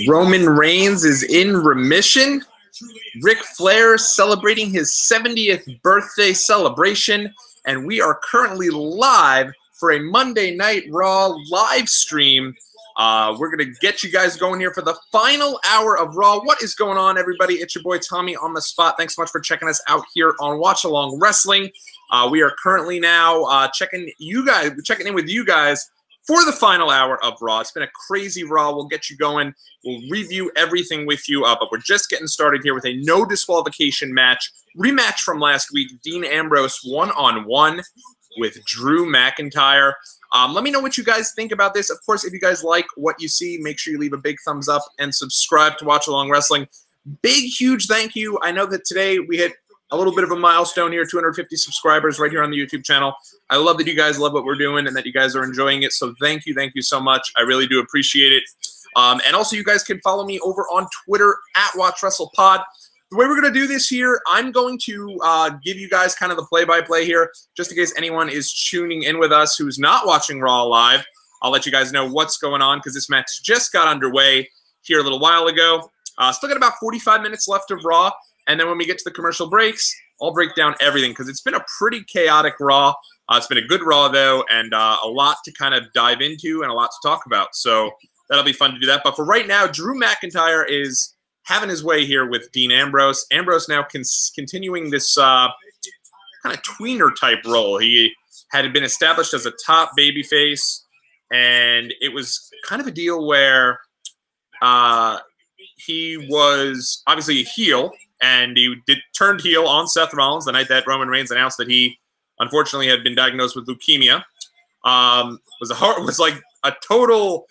Roman Reigns is in remission. Ric Flair celebrating his 70th birthday celebration. And we are currently live for a Monday Night Raw live stream. We're going to get you guys going here for the final hour of Raw. What is going on, everybody? It's your boy Tommy on the spot. Thanks so much for checking us out here on Watch Along Wrestling. We are currently now checking in with you guys for the final hour of Raw. It's been a crazy Raw. We'll get you going. We'll review everything with you, but we're just getting started here with a no disqualification match. Rematch from last week. Dean Ambrose one-on-one with Drew McIntyre. Let me know what you guys think about this. Of course, if you guys like what you see, make sure you leave a big thumbs up and subscribe to Watch Along Wrestling. Big, huge thank you. I know that today we hit a little bit of a milestone here, 250 subscribers right here on the YouTube channel. I love that you guys love what we're doing and that you guys are enjoying it. So thank you so much. I really do appreciate it. And also, you guys can follow me over on Twitter at WatchWrestlePod. The way we're going to do this here, I'm going to give you guys kind of the play-by-play here, just in case anyone is tuning in with us who's not watching Raw live. I'll let you guys know what's going on because this match just got underway here a little while ago. Still got about 45 minutes left of Raw. And then when we get to the commercial breaks, I'll break down everything because it's been a pretty chaotic Raw. It's been a good Raw, though, and a lot to kind of dive into and a lot to talk about. So that'll be fun to do that. But for right now, Drew McIntyre is having his way here with Dean Ambrose. Ambrose now continuing this kind of tweener-type role. He had been established as a top babyface, and it was kind of a deal where he was obviously a heel, and he turned heel on Seth Rollins the night that Roman Reigns announced that he, unfortunately, had been diagnosed with leukemia. Was like a total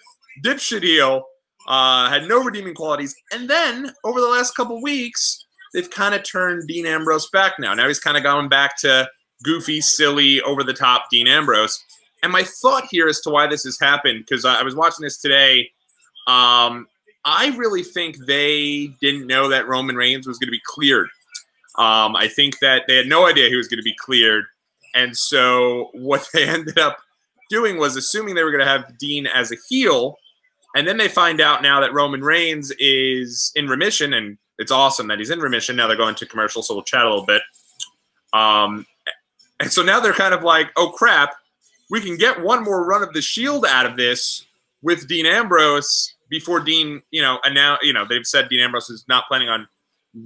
dipshit heel. Had no redeeming qualities. And then, over the last couple weeks, they've kind of turned Dean Ambrose back now. Now he's kind of going back to goofy, silly, over-the-top Dean Ambrose. And my thought here as to why this has happened, because I was watching this today, I really think they didn't know that Roman Reigns was going to be cleared. I think that they had no idea he was going to be cleared. And so what they ended up doing was assuming they were going to have Dean as a heel. And then they find out now that Roman Reigns is in remission. And it's awesome that he's in remission. Now they're going to commercial, so we'll chat a little bit. And so now they're kind of like, oh, crap. We can get one more run of the Shield out of this with Dean Ambrose before Dean, they've said Dean Ambrose is not planning on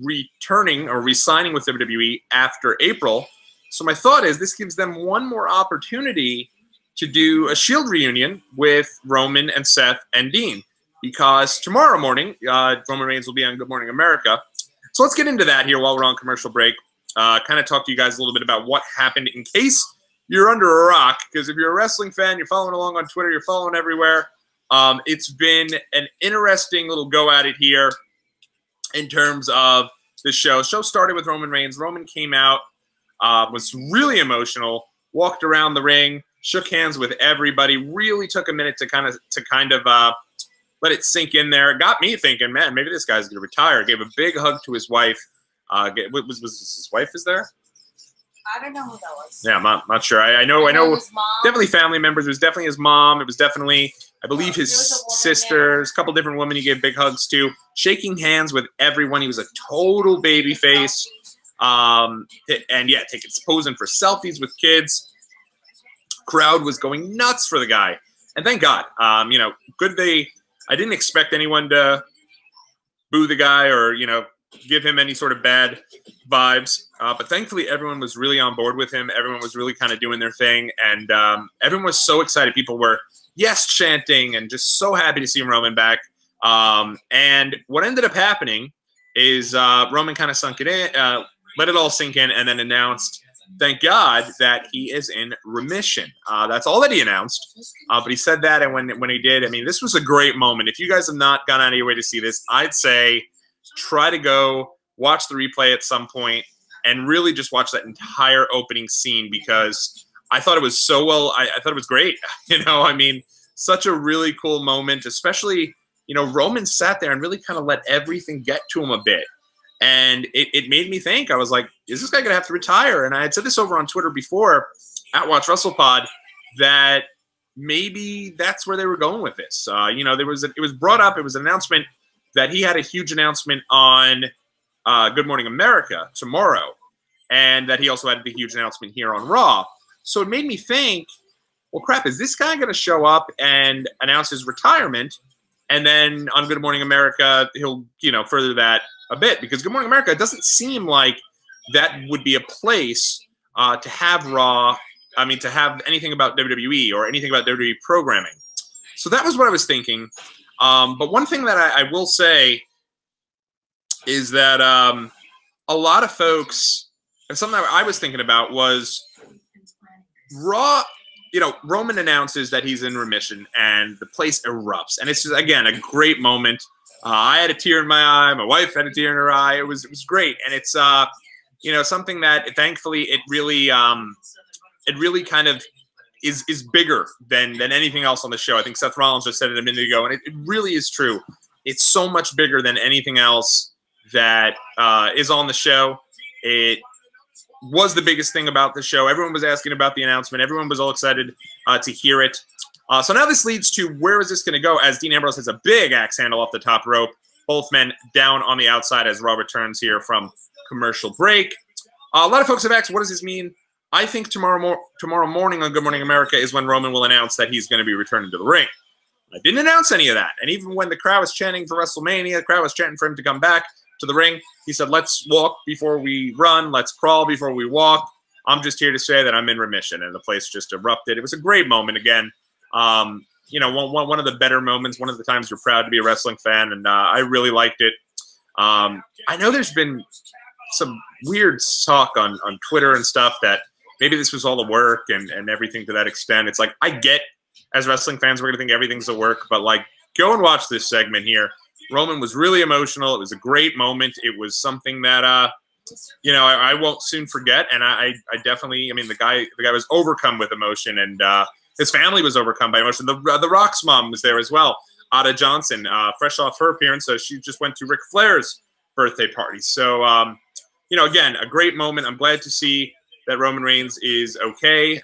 returning or re-signing with WWE after April. So my thought is this gives them one more opportunity to do a Shield reunion with Roman and Seth and Dean, because tomorrow morning, Roman Reigns will be on Good Morning America. So let's get into that here while we're on commercial break. Kind of talk to you guys a little bit about what happened in case you're under a rock, because if you're a wrestling fan, you're following along on Twitter, you're following everywhere. It's been an interesting little go at it here in terms of the show. Show started with Roman Reigns. Roman came out, was really emotional, walked around the ring, shook hands with everybody, really took a minute to kind of let it sink in there. It got me thinking, man, maybe this guy's going to retire. Gave a big hug to his wife. Was his wife is there? I don't know who that was. Yeah, I'm not sure. I know his mom. Definitely family members. It was definitely his mom. It was definitely, I believe, his sisters, a couple different women he gave big hugs to, shaking hands with everyone. He was a total baby face. And yeah, posing for selfies with kids. Crowd was going nuts for the guy. And thank God. Good I didn't expect anyone to boo the guy or, give him any sort of bad vibes. But thankfully, everyone was really on board with him. Everyone was really kind of doing their thing. And everyone was so excited. People were yes chanting and just so happy to see Roman back. And what ended up happening is Roman kind of sunk it in, let it all sink in, and then announced, thank God, that he is in remission. That's all that he announced. But he said that, and when he did, I mean, this was a great moment. If you guys have not gone out of your way to see this, I'd say try to go watch the replay at some point and really just watch that entire opening scene, because I thought it was so well. I thought it was great. I mean, such a really cool moment, especially, Roman sat there and really kind of let everything get to him a bit. And it made me think. I was like, is this guy going to have to retire? And I had said this over on Twitter before, at WatchWrestlePod, that maybe that's where they were going with this. You know, it was brought up. It was an announcement that he had a huge announcement on Good Morning America tomorrow, and that he also had the huge announcement here on Raw. So it made me think, well, crap, is this guy going to show up and announce his retirement, and then on Good Morning America he'll, you know, further that a bit? Because Good Morning America doesn't seem like that would be a place to have Raw. I mean, to have anything about WWE or anything about WWE programming. So that was what I was thinking. But one thing that I will say is that a lot of folks, and something that I was thinking about was Raw. You know, Roman announces that he's in remission, and the place erupts. And it's just, again, a great moment. I had a tear in my eye. My wife had a tear in her eye. It was great. And it's, you know, something that thankfully it really kind of is bigger than anything else on the show. I think Seth Rollins just said it a minute ago, and it really is true. It's so much bigger than anything else that is on the show. It was the biggest thing about the show. Everyone was asking about the announcement. Everyone was all excited to hear it. So now this leads to, where is this going to go, as Dean Ambrose has a big axe handle off the top rope. Both men down on the outside as Raw returns here from commercial break. A lot of folks have asked, what does this mean? I think tomorrow morning on Good Morning America is when Roman will announce that he's going to be returning to the ring. I didn't announce any of that. And even when the crowd was chanting for WrestleMania, the crowd was chanting for him to come back to the ring, he said, let's walk before we run. Let's crawl before we walk. I'm just here to say that I'm in remission. And the place just erupted. It was a great moment again. You know, one of the better moments, one of the times you're proud to be a wrestling fan. And I really liked it. I know there's been some weird talk on Twitter and stuff that maybe this was all a work and everything to that extent. It's like, I get, as wrestling fans, we're going to think everything's a work, but like, go and watch this segment here. Roman was really emotional. It was a great moment. It was something that, you know, I won't soon forget. And I definitely, I mean, the guy was overcome with emotion, and his family was overcome by emotion. The Rock's mom was there as well. Ada Johnson, fresh off her appearance, so she just went to Ric Flair's birthday party. So, you know, again, a great moment. I'm glad to see that Roman Reigns is okay.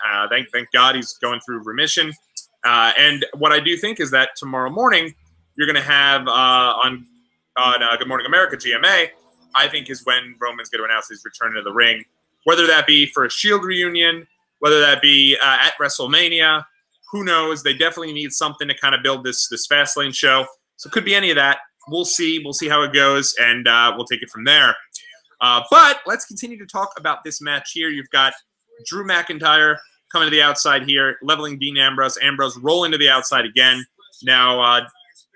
Thank God he's going through remission. And what I do think is that tomorrow morning you're going to have on Good Morning America, GMA, I think is when Roman's going to announce his return to the ring, whether that be for a Shield reunion, whether that be at WrestleMania. Who knows? They definitely need something to kind of build this Fastlane show. So it could be any of that. We'll see. We'll see how it goes, and we'll take it from there. But let's continue to talk about this match here. You've got Drew McIntyre coming to the outside here, leveling Dean Ambrose. Ambrose rolling to the outside again. Now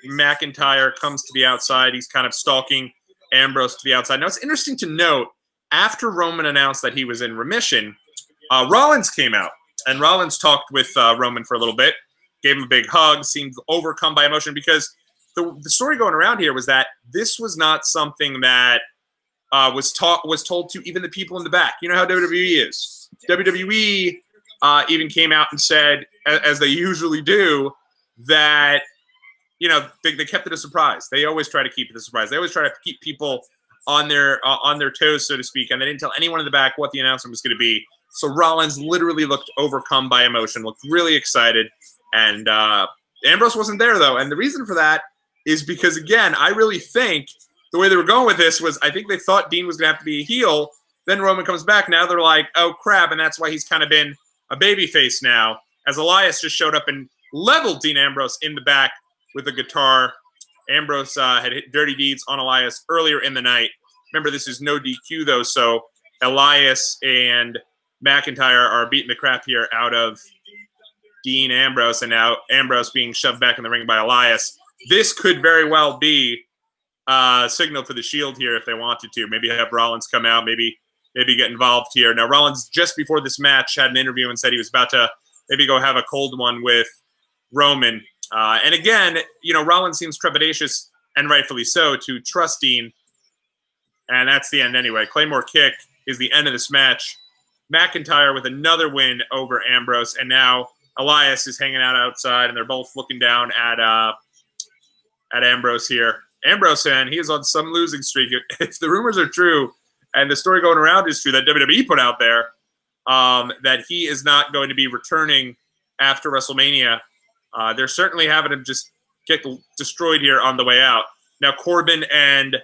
McIntyre comes to the outside. He's kind of stalking Ambrose to the outside. Now it's interesting to note, after Roman announced that he was in remission, Rollins came out. And Rollins talked with Roman for a little bit, gave him a big hug, seemed overcome by emotion, because the story going around here was that this was not something that was told to even the people in the back. You know how WWE is. WWE even came out and said, as they usually do, that, you know, they kept it a surprise. They always try to keep it a surprise. They always try to keep people on their toes, so to speak, and they didn't tell anyone in the back what the announcement was going to be. So Rollins literally looked overcome by emotion, looked really excited, and Ambrose wasn't there, though. And the reason for that is because, again, I really think the way they were going with this was, I think they thought Dean was going to have to be a heel. Then Roman comes back. Now they're like, oh, crap, and that's why he's kind of been a babyface now, as Elias just showed up and leveled Dean Ambrose in the back with a guitar. Ambrose had hit Dirty Deeds on Elias earlier in the night. Remember, this is no DQ, though, so Elias and McIntyre are beating the crap here out of Dean Ambrose, and now Ambrose being shoved back in the ring by Elias. This could very well be a signal for the Shield here if they wanted to. Maybe have Rollins come out, maybe get involved here. Now, Rollins, just before this match, had an interview and said he was about to maybe go have a cold one with Roman. And again, you know, Rollins seems trepidatious, and rightfully so, to trust Dean. And that's the end anyway. Claymore kick is the end of this match. McIntyre with another win over Ambrose, and now Elias is hanging out outside, and they're both looking down at Ambrose here. Ambrose, and he is on some losing streak. If the rumors are true, and the story going around is true that WWE put out there, that he is not going to be returning after WrestleMania. They're certainly having him just get destroyed here on the way out. Now Corbin and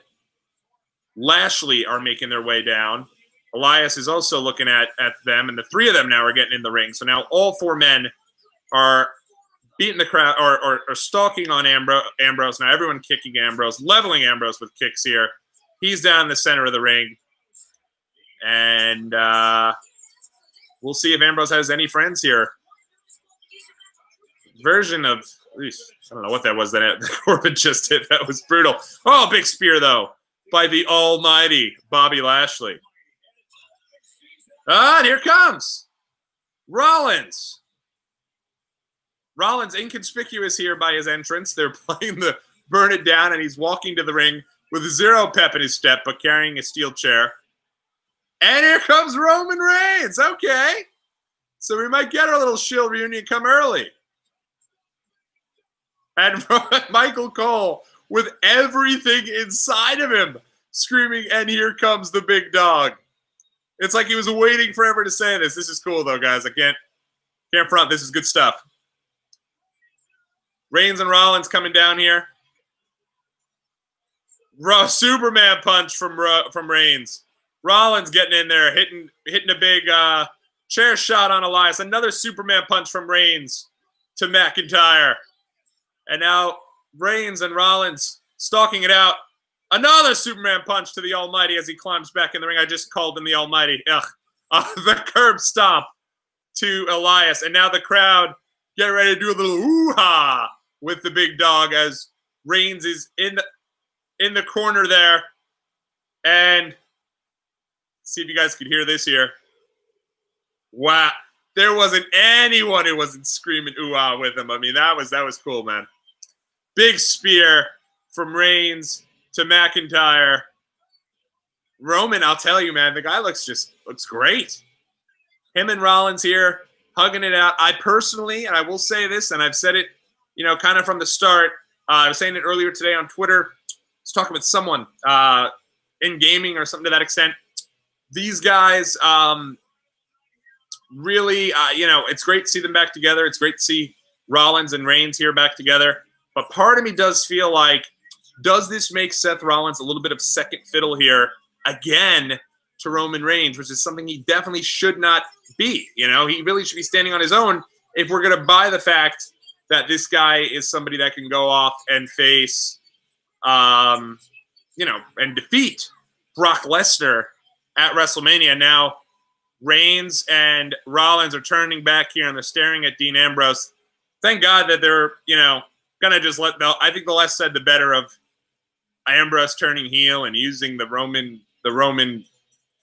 Lashley are making their way down. Elias is also looking at them, and the three of them now are getting in the ring. So now all four men are beating the crowd, or stalking on Ambrose. Now everyone kicking Ambrose, leveling Ambrose with kicks here. He's down in the center of the ring. And we'll see if Ambrose has any friends here. Version of, I don't know what that was that Corbin just hit. That was brutal. Oh, big spear, though, by the almighty Bobby Lashley. And here comes Rollins. Rollins inconspicuous here by his entrance. They're playing the burn it down, and he's walking to the ring with zero pep in his step, but carrying a steel chair. And here comes Roman Reigns. Okay. So we might get our little Shield reunion come early. And Michael Cole with everything inside of him screaming, and here comes the big dog. It's like he was waiting forever to say this. This is cool, though, guys. I can't front. This is good stuff. Reigns and Rollins coming down here. Superman punch from Reigns. Rollins getting in there, hitting a big chair shot on Elias. Another Superman punch from Reigns to McIntyre. And now Reigns and Rollins stalking it out. Another Superman punch to the Almighty as he climbs back in the ring. I just called him the Almighty. The curb stomp to Elias. And now the crowd get ready to do a little ooh-ha with the big dog as Reigns is in the corner there. And see if you guys could hear this here. Wow. There wasn't anyone who wasn't screaming ooh-ah with him. I mean, that was cool, man. Big spear from Reigns to McIntyre. Roman, I'll tell you, man, the guy looks great. Him and Rollins here, hugging it out. I personally, and I will say this, and I've said it, kind of from the start. I was saying it earlier today on Twitter. I was talking with someone in gaming or something to that extent. These guys, really, it's great to see them back together. It's great to see Rollins and Reigns here back together. But part of me does feel like, does this make Seth Rollins a little bit of second fiddle here again to Roman Reigns, which is something he definitely should not be. He really should be standing on his own if we're going to buy the fact that this guy is somebody that can go off and face, and defeat Brock Lesnar at WrestleMania. Now, Reigns and Rollins are turning back here, and they're staring at Dean Ambrose. Thank God that they're, gonna just I think the less said, the better of Ambrose turning heel and using the Roman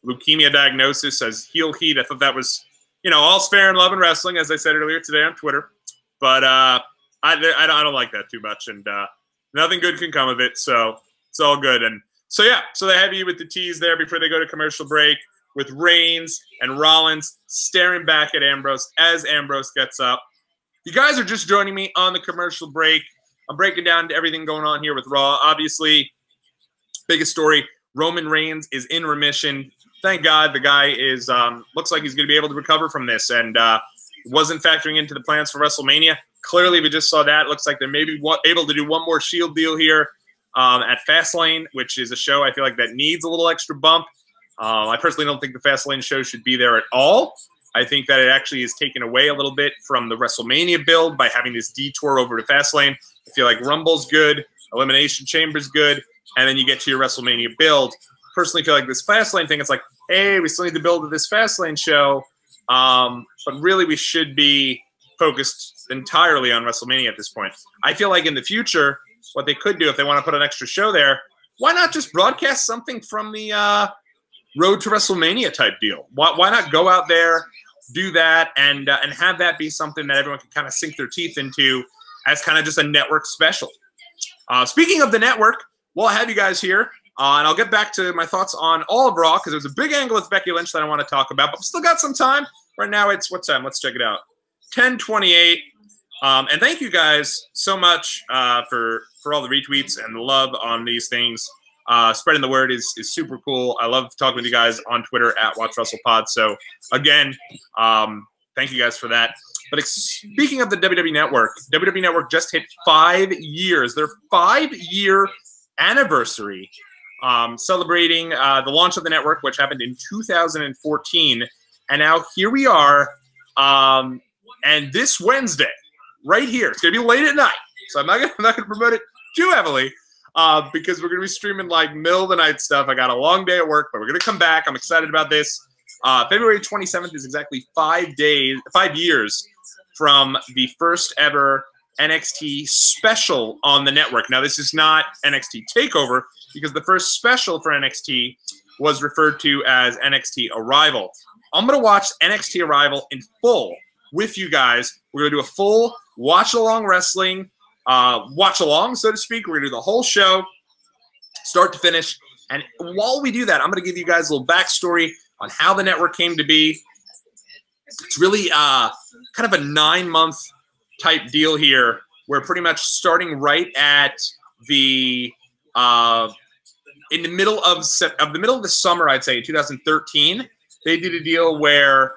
leukemia diagnosis as heel heat. I thought that was, all's fair in love and wrestling, as I said earlier today on Twitter. But I don't like that too much, and nothing good can come of it. So it's all good. And so yeah, so they have you with the tease there before they go to commercial break, with Reigns and Rollins staring back at Ambrose as Ambrose gets up. You guys are just joining me on the commercial break. I'm breaking down everything going on here with Raw. Obviously, biggest story, Roman Reigns is in remission. Thank God the guy is looks like he's going to be able to recover from this, and wasn't factoring into the plans for WrestleMania. Clearly, we just saw that. Looks like they're maybe able to do one more Shield deal here at Fastlane, which is a show I feel like that needs a little extra bump. I personally don't think the Fastlane show should be there at all. I think that it actually is taken away a little bit from the WrestleMania build by having this detour over to Fastlane. I feel like Rumble's good, Elimination Chamber's good, and then you get to your WrestleMania build. Personally feel like this Fastlane thing, it's like, hey, we still need to build to this Fastlane show, but really we should be focused entirely on WrestleMania at this point. I feel like in the future, what they could do if they want to put an extra show there, why not just broadcast something from the Road to WrestleMania type deal? Why not go out there, do that, and have that be something that everyone can kind of sink their teeth into as kind of just a network special. Speaking of the network, well, I have you guys here, and I'll get back to my thoughts on all of Raw because there's a big angle with Becky Lynch that I want to talk about, but still got some time. Right now it's what time? Let's check it out. 10:28. And thank you guys so much for all the retweets and the love on these things. Spreading the word is super cool. I love talking with you guys on Twitter at WatchWrestlePod. So again, thank you guys for that. But speaking of the WWE Network just hit 5 years. Their 5-year anniversary, celebrating the launch of the network, which happened in 2014. And now here we are. And this Wednesday, right here, it's going to be late at night. So I'm not going to promote it too heavily because we're going to be streaming like middle of the night stuff. I got a long day at work, but we're going to come back. I'm excited about this. February 27th is exactly 5 years from the first ever NXT special on the network. Now, this is not NXT TakeOver because the first special for NXT was referred to as NXT Arrival. I'm going to watch NXT Arrival in full with you guys. We're going to do a full watch-along wrestling, watch-along, so to speak. We're going to do the whole show, start to finish. And while we do that, I'm going to give you guys a little backstory on how the network came to be. It's really kind of a 9-month type deal here. We're pretty much starting right at the in the middle of the summer, I'd say, 2013. They did a deal where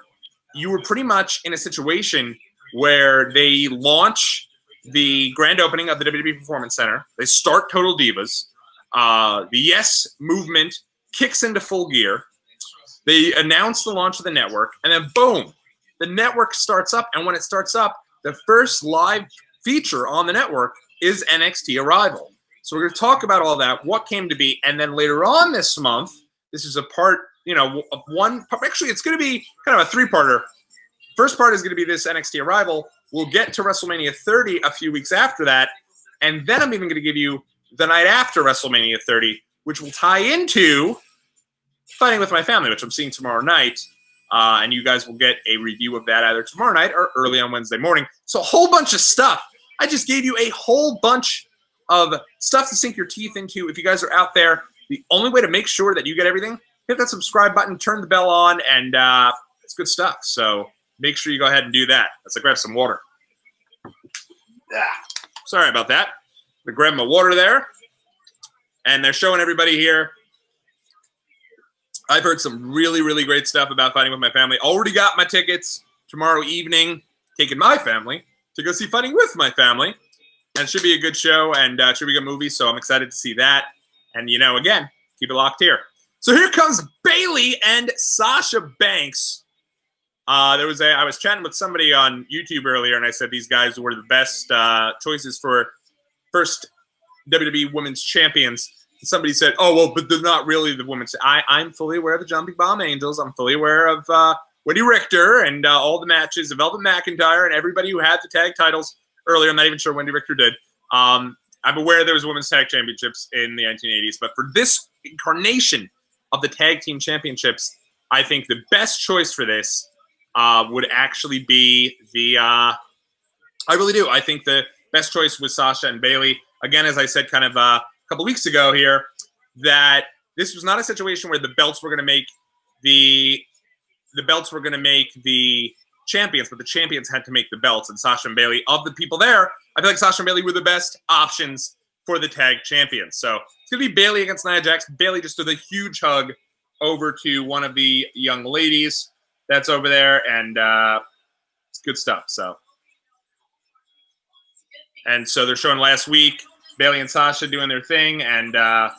you were pretty much in a situation where they launch the grand opening of the WWE Performance Center. They start Total Divas. The Yes movement kicks into full gear. They announce the launch of the network, and then boom, the network starts up. And when it starts up, the first live feature on the network is NXT Arrival. So we're going to talk about all that, what came to be, and then later on this month, this is a part, of one. Actually, it's going to be kind of a 3-parter. First part is going to be this NXT Arrival. We'll get to WrestleMania 30 a few weeks after that, and then I'm even going to give you the night after WrestleMania 30, which will tie into Fighting with My Family, which I'm seeing tomorrow night. And you guys will get a review of that either tomorrow night or early on Wednesday morning. So a whole bunch of stuff. I just gave you a whole bunch of stuff to sink your teeth into. If you guys are out there, the only way to make sure that you get everything, hit that subscribe button, turn the bell on, and it's good stuff. So make sure you go ahead and do that. Let's grab some water. Sorry about that. I'm going to grab my water there. And they're showing everybody here. I've heard some really, really great stuff about Fighting with My Family. Already got my tickets tomorrow evening, taking my family to go see Fighting with My Family. And it should be a good show, and it should be a good movie, so I'm excited to see that. And, again, keep it locked here. So here comes Bayley and Sasha Banks. I was chatting with somebody on YouTube earlier, and I said these guys were the best choices for first WWE Women's Champions. Somebody said, oh, well, but they're not really the women's. I'm fully aware of the Jumping Bomb Angels. I'm fully aware of Wendy Richter and all the matches of Velvet McIntyre and everybody who had the tag titles earlier. I'm not even sure Wendy Richter did. I'm aware there was women's tag championships in the 1980s. But for this incarnation of the tag team championships, I think the best choice for this would actually be the I really do. I think the best choice was Sasha and Bayley. Again, as I said kind of couple weeks ago here, that this was not a situation where the belts were going to make the champions, but the champions had to make the belts. And Sasha and Bayley, of the people there, I feel like Sasha and Bayley were the best options for the tag champions. So it's going to be Bayley against Nia Jax. Bayley just did a huge hug over to one of the young ladies that's over there, and it's good stuff. So they're showing last week Bayley and Sasha doing their thing, and the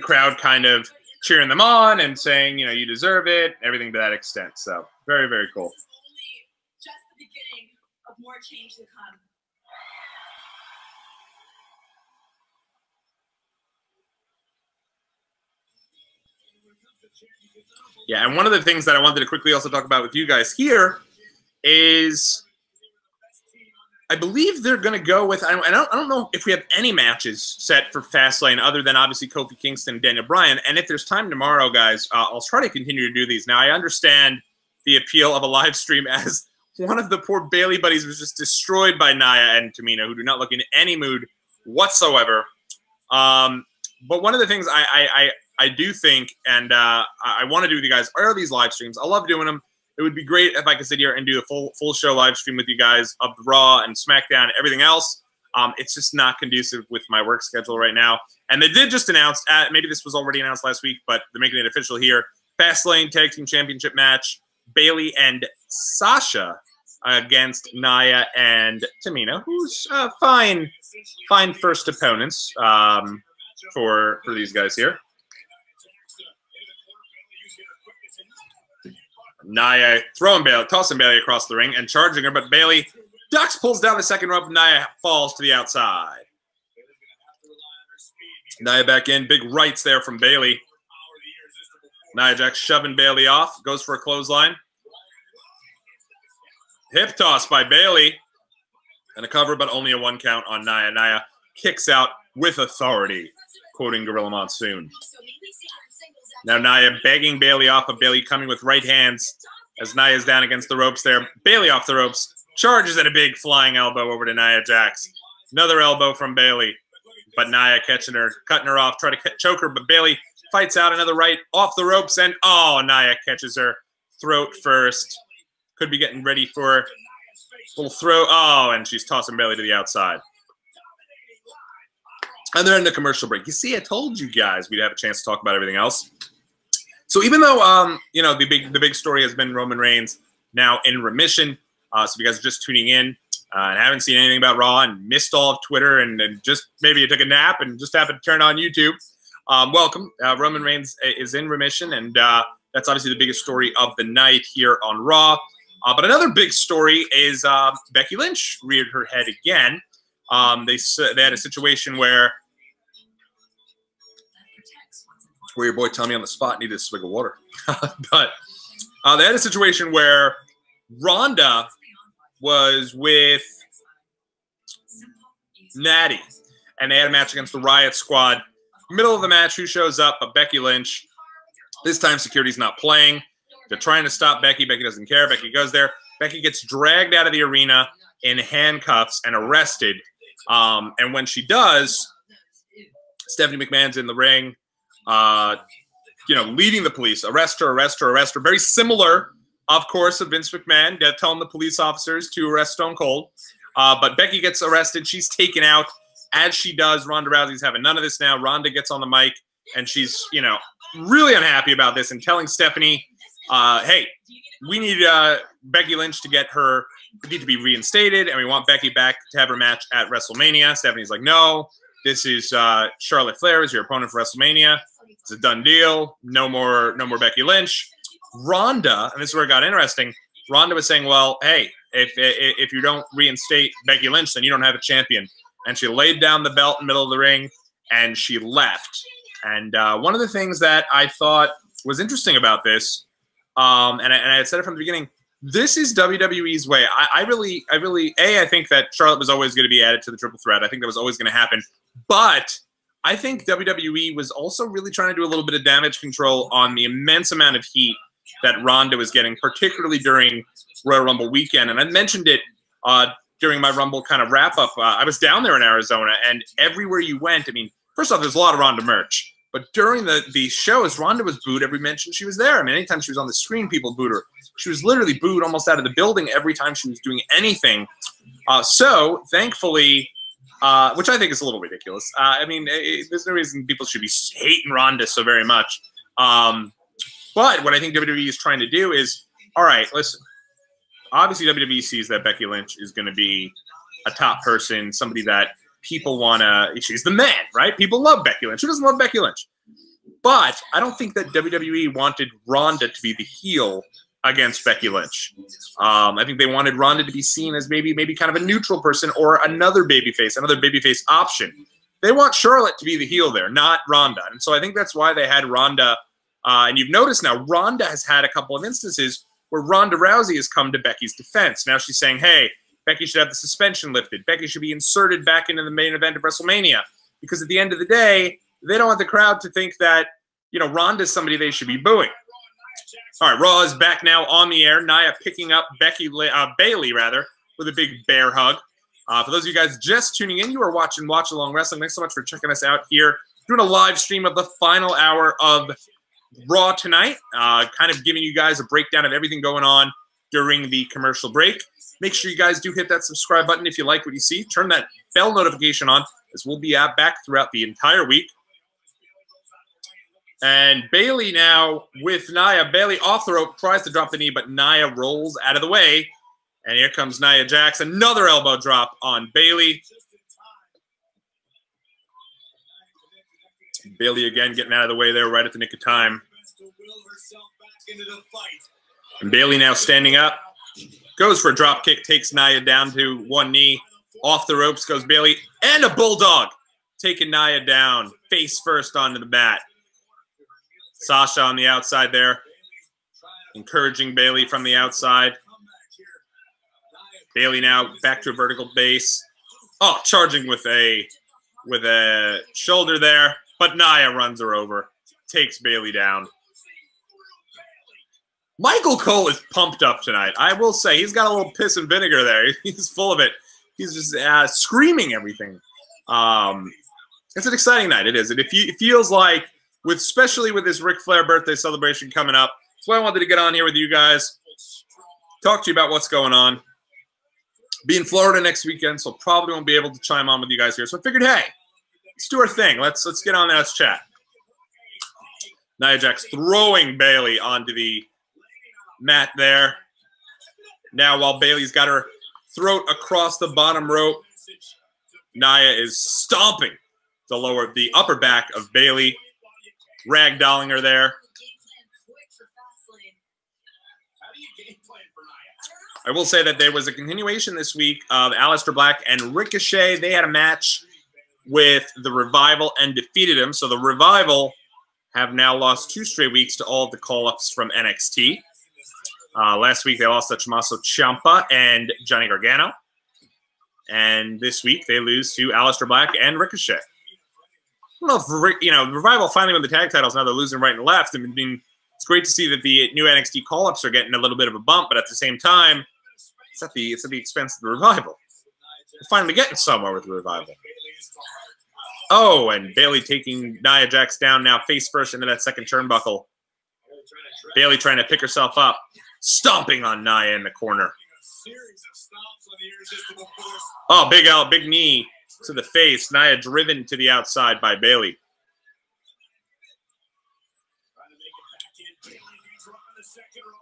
crowd kind of cheering them on and saying, you deserve it, everything to that extent. So very, very cool. Just the beginning of more change to come. Yeah, and one of the things that I wanted to quickly also talk about with you guys here is I believe they're going to go with, I don't know if we have any matches set for Fastlane other than obviously Kofi Kingston and Daniel Bryan. And if there's time tomorrow, guys, I'll try to continue to do these. Now, I understand the appeal of a live stream as one of the poor Bayley buddies was just destroyed by Nia and Tamina, who do not look in any mood whatsoever. But one of the things I do think, and I want to do with you guys, are these live streams. I love doing them. It would be great if I could sit here and do a full show live stream with you guys of the Raw and SmackDown and everything else. It's just not conducive with my work schedule right now. And they did just announce, maybe this was already announced last week, but they're making it official here. Fastlane Tag Team Championship match, Bayley and Sasha against Nia and Tamina, who's fine first opponents for these guys here. Nia tossing Bayley across the ring and charging her, but Bayley ducks, pulls down the second rope. Nia falls to the outside. Nia back in, big rights there from Bayley. Nia Jax shoving Bayley off, goes for a clothesline. Hip toss by Bayley. And a cover, but only a 1 count on Nia. Nia kicks out with authority, quoting Gorilla Monsoon. Now Nia begging Bayley off of Bayley, coming with right hands as Nia's down against the ropes there. Bayley off the ropes, charges at a big flying elbow over to Nia Jax. Another elbow from Bayley, but Nia catching her, cutting her off, try to choke her, but Bayley fights out another right off the ropes, and Nia catches her throat first. Could be getting ready for a little throw. And she's tossing Bayley to the outside. And they're in the commercial break. You see, I told you guys we'd have a chance to talk about everything else. So even though the big story has been Roman Reigns now in remission, so if you guys are just tuning in and haven't seen anything about Raw and missed all of Twitter and just maybe you took a nap and just happened to turn on YouTube, welcome. Roman Reigns is in remission, and that's obviously the biggest story of the night here on Raw. But another big story is Becky Lynch reared her head again. They had a situation where your boy Tommy on the spot needed a swig of water. But they had a situation where Ronda was with Natty, and they had a match against the Riot Squad. Middle of the match, who shows up but Becky Lynch. This time security's not playing. They're trying to stop Becky. Becky doesn't care. Becky goes there. Becky gets dragged out of the arena in handcuffs and arrested. And when she does, Stephanie McMahon's in the ring, leading the police. Arrest her, arrest her, arrest her. Very similar, of course, of Vince McMahon telling the police officers to arrest Stone Cold. But Becky gets arrested. She's taken out. As she does, Ronda Rousey's having none of this now. Ronda gets on the mic, and she's, really unhappy about this and telling Stephanie, hey, we need Becky Lynch to be reinstated, and we want Becky back to have her match at WrestleMania. Stephanie's like, no, this is Charlotte Flair is your opponent for WrestleMania. It's a done deal. No more Becky Lynch. Ronda, and this is where it got interesting, Ronda was saying, well, hey, if you don't reinstate Becky Lynch, then you don't have a champion. And she laid down the belt in the middle of the ring, and she left. And one of the things that I thought was interesting about this, and I had said it from the beginning, this is WWE's way. I think that Charlotte was always going to be added to the triple threat. I think that was always going to happen. But I think WWE was also really trying to do a little bit of damage control on the immense amount of heat that Ronda was getting, particularly during Royal Rumble weekend. And I mentioned it during my Rumble kind of wrap-up. I was down there in Arizona, and everywhere you went, first off, there's a lot of Ronda merch. But during the shows, Ronda was booed every mention she was there. Anytime she was on the screen, people booed her. She was literally booed almost out of the building every time she was doing anything. So, thankfully, which I think is a little ridiculous. There's no reason people should be hating Ronda so very much. But what I think WWE is trying to do is, all right, listen. Obviously, WWE sees that Becky Lynch is going to be a top person, somebody that people want to, she's the man, right? People love Becky Lynch. Who doesn't love Becky Lynch? But I don't think that WWE wanted Ronda to be the heel against Becky Lynch. I think they wanted Ronda to be seen as maybe kind of a neutral person or another babyface option. They want Charlotte to be the heel there, not Ronda. And so I think that's why they had Ronda. And you've noticed now, Ronda has had a couple of instances where Ronda Rousey has come to Becky's defense. Now she's saying, hey, Becky should have the suspension lifted. Becky should be inserted back into the main event of WrestleMania. Because at the end of the day, they don't want the crowd to think that, Ronda's somebody they should be booing. All right, Raw is back now on the air. Nia picking up Bayley with a big bear hug. For those of you guys just tuning in, you are watching Watch Along Wrestling. Thanks so much for checking us out here. Doing a live stream of the final hour of Raw tonight. Kind of giving you guys a breakdown of everything going on during the commercial break. Make sure you guys do hit that subscribe button if you like what you see. Turn that bell notification on, as we'll be back throughout the entire week. And Bayley now with Nia. Bayley off the rope, tries to drop the knee, but Nia rolls out of the way. And here comes Nia Jax. Another elbow drop on Bayley. Bayley again getting out of the way there right at the nick of time. And Bayley now standing up. Goes for a drop kick. Takes Nia down to one knee. Off the ropes goes Bayley. And a bulldog. Taking Nia down. Face first onto the mat. Sasha on the outside there. Encouraging Bayley from the outside. Bayley now back to a vertical base. Oh, charging with a shoulder there. But Nia runs her over. Takes Bayley down. Michael Cole is pumped up tonight. I will say, he's got a little piss and vinegar there. He's full of it. He's just screaming everything. It's an exciting night. It is. It feels like, especially with this Ric Flair birthday celebration coming up, that's why I wanted to get on here with you guys, talk to you about what's going on. Be in Florida next weekend, so probably won't be able to chime on with you guys here. So I figured, hey, let's do our thing. Let's get on there. Let's chat. Nia Jax throwing Bayley onto the mat there. Now, while Bayley's got her throat across the bottom rope, Nia is stomping the upper back of Bayley, ragdolling her there. I will say that there was a continuation this week of Aleister Black and Ricochet. They had a match with the Revival and defeated him. So the Revival have now lost 2 straight weeks to all of the call-ups from NXT. Last week they lost to Tommaso Ciampa and Johnny Gargano. And this week they lose to Aleister Black and Ricochet. I don't know if, the Revival finally won the tag titles. Now they're losing right and left. I mean, it's great to see that the new NXT call-ups are getting a little bit of a bump, but at the same time, it's at the expense of the Revival. We're finally getting somewhere with the Revival. Oh, and Bayley taking Nia Jax down now face first into that second turnbuckle. Bayley trying to pick herself up. Stomping on Nia in the corner. Oh, big knee to the face. Nia driven to the outside by Bayley.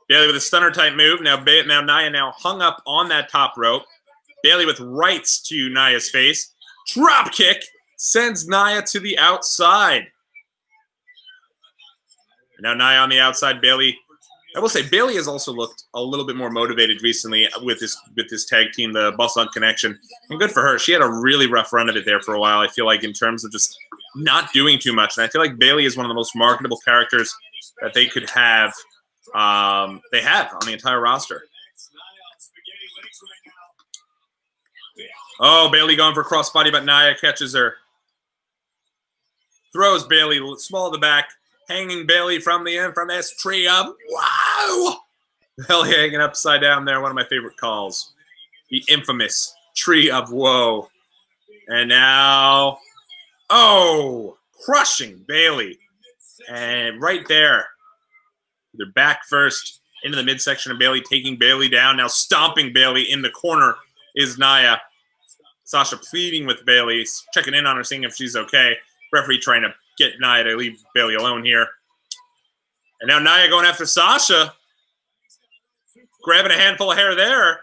Bayley with a stunner type move. Now Nia hung up on that top rope. Bayley with rights to Nia's face. Drop kick sends Nia to the outside. Now Nia on the outside. Bayley. I will say Bayley has also looked a little bit more motivated recently with this tag team, the Busson Connection, and good for her. She had a really rough run of it there for a while. I feel like in terms of just not doing too much, and I feel like Bayley is one of the most marketable characters that they could have. They have on the entire roster. Oh, Bayley going for crossbody, but Nia catches her. Throws Bayley small of the back, hanging Bayley from the infamous tree of wow. Bayley hanging upside down there. One of my favorite calls. The infamous tree of woe. And now, oh, crushing Bayley. And right there, they're back first into the midsection of Bayley, taking Bayley down. Now stomping Bayley in the corner is Nia. Sasha pleading with Bayley, checking in on her, seeing if she's okay. Referee trying to get Nia to leave Bayley alone here. And now Nia going after Sasha. Grabbing a handful of hair there.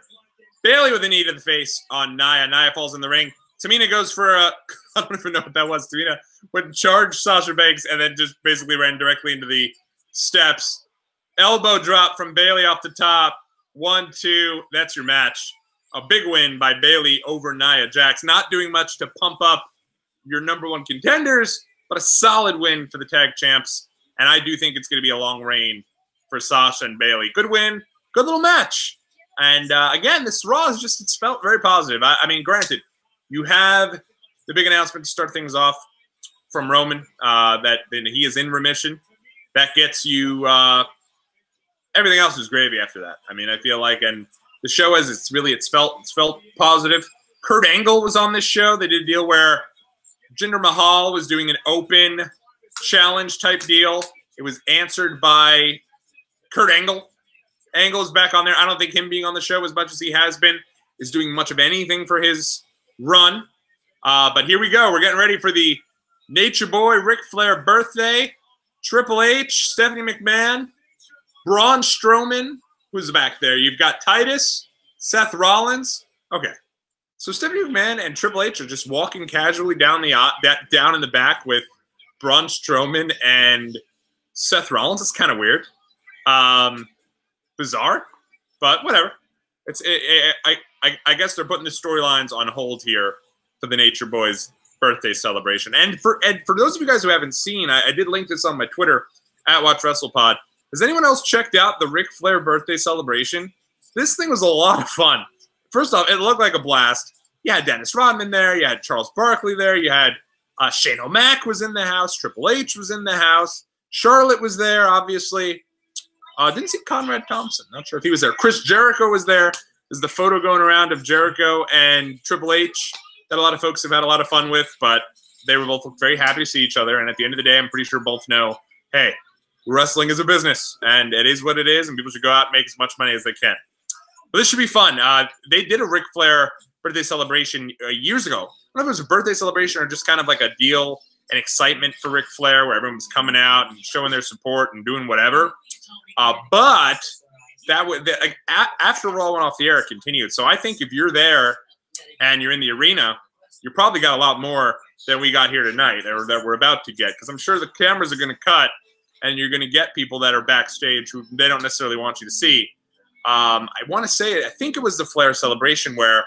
Bayley with a knee to the face on Nia. Nia falls in the ring. Tamina goes for a, I don't even know what that was. Tamina would charge Sasha Banks and then just basically ran directly into the steps. Elbow drop from Bayley off the top. 1, 2. That's your match. A big win by Bayley over Nia Jax. Not doing much to pump up your #1 contenders, but a solid win for the tag champs. And I do think it's going to be a long reign for Sasha and Bayley. Good win. Good little match. And again, this Raw is just, it's felt very positive. I mean, granted, you have the big announcement to start things off from Roman that he is in remission. That gets you, everything else is gravy after that. I mean, I feel like, and the show is, it's felt positive. Kurt Angle was on this show. They did a deal where Jinder Mahal was doing an open challenge type deal. It was answered by Kurt Angle. Angle is back on there. I don't think him being on the show as much as he has been is doing much of anything for his run. But here we go. We're getting ready for the Nature Boy Ric Flair birthday. Triple H, Stephanie McMahon, Braun Strowman. Who's back there? You've got Titus. Seth Rollins. Okay. So Stephanie McMahon and Triple H are just walking casually down down in the back with Braun Strowman and Seth Rollins. It's kind of weird. Bizarre, but whatever. I guess they're putting the storylines on hold here for the Nature Boys birthday celebration. And for those of you guys who haven't seen, I did link this on my Twitter at WatchWrestlePod. Has anyone else checked out the Ric Flair birthday celebration? This thing was a lot of fun. First off, it looked like a blast. You had Dennis Rodman there. You had Charles Barkley there. You had Shane O'Mac was in the house. Triple H was in the house. Charlotte was there, obviously. Didn't see Conrad Thompson. Not sure if he was there. Chris Jericho was there. There's the photo going around of Jericho and Triple H that a lot of folks have had a lot of fun with, but they were both very happy to see each other. And at the end of the day, I'm pretty sure both know, hey, wrestling is a business, and it is what it is, and people should go out and make as much money as they can. But this should be fun. They did a Ric Flair birthday celebration years ago. I don't know if it was a birthday celebration or just kind of like a deal and excitement for Ric Flair where everyone was coming out and showing their support and doing whatever. But that would after Raw went off the air, it continued. So I think if you're there and you're in the arena, you probably got a lot more than we got here tonight or that we're about to get, because I'm sure the cameras are going to cut and you're going to get people that are backstage who they don't necessarily want you to see. I want to say, I think it was the Flair celebration where,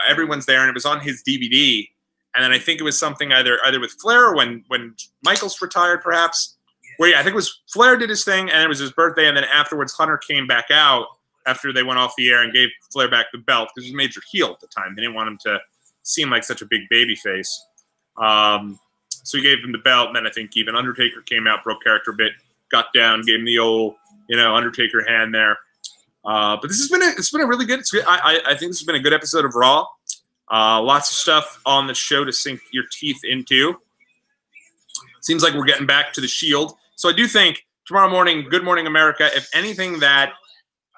everyone's there and it was on his DVD. And then I think it was something either with Flair or when Michaels retired, perhaps. Where, I think it was Flair did his thing and it was his birthday. And then afterwards, Hunter came back out after they went off the air and gave Flair back the belt because he was a major heel at the time. They didn't want him to seem like such a big baby face. So he gave him the belt. And then I think even Undertaker came out, broke character a bit, got down, gave him the old, Undertaker hand there. But this has been a really good. I think this has been a good episode of Raw. Lots of stuff on the show to sink your teeth into. Seems like we're getting back to the Shield. So I do think tomorrow morning, Good Morning America, if anything that